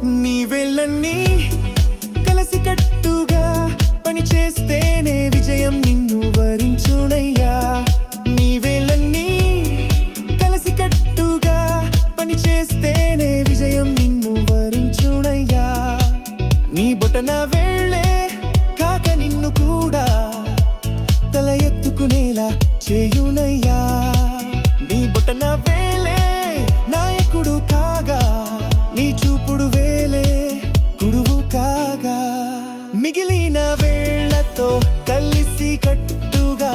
నీ వేళ్ళన్నీ కలసి కట్టుగా పని చేస్తేనే విజయం నిన్ను వరించునయ్యా. నీ వేళ్ళన్నీ కలసి కట్టుగా పని చేస్తేనే విజయం నిన్ను వరించునయ్యా. నీ బొటన వేళ్ళే కాక నిన్ను కూడా తల ఎత్తుకునేలా చేయునయ్యా. నీ బొటన వేలే నాయకుడు కాగా, నీ చూపుడు వేలే గురువు కాగా. మిగిలిన వేళ్లతో కలిసి కట్టుగా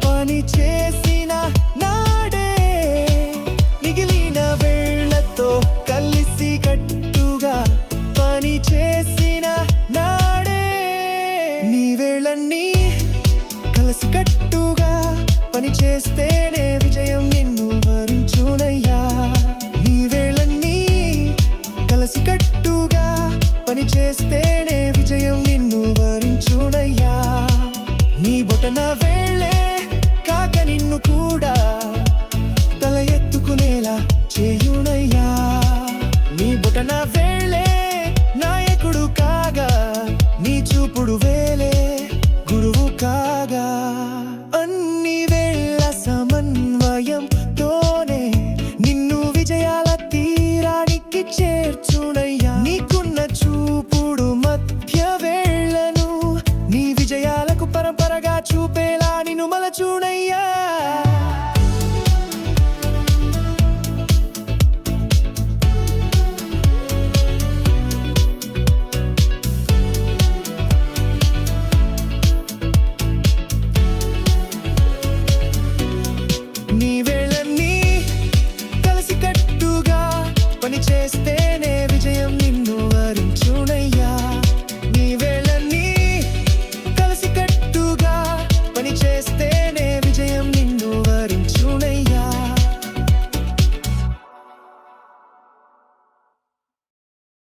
పని చేసిన నాడే, మిగిలిన వేళ్లతో కలిసి కట్టుగా పని చేసిన నాడే. నీ వేళ్ళన్నీ కలసి కట్టుగా పని చేస్తేనే విజయం నిన్ను వరించునయ్యా. నీ వేళ్ళన్నీ కలసి కట్టుగా పని చేస్తేనే విజయం నిన్ను వరించునయ్యా. నీ బొటన వేళ్ళే కాక నిన్ను కూడా తల ఎత్తుకునేలా చేయునయ్యా. నీ బొటన వేళ్ళే నాయకుడు కాగా, నీ చూపుడు వేలే గురువు కాగా. అన్ని వేళ్ళ సమన్వయంతోనే నిన్ను విజయాల తీరానికి చేర్చునయ్యా.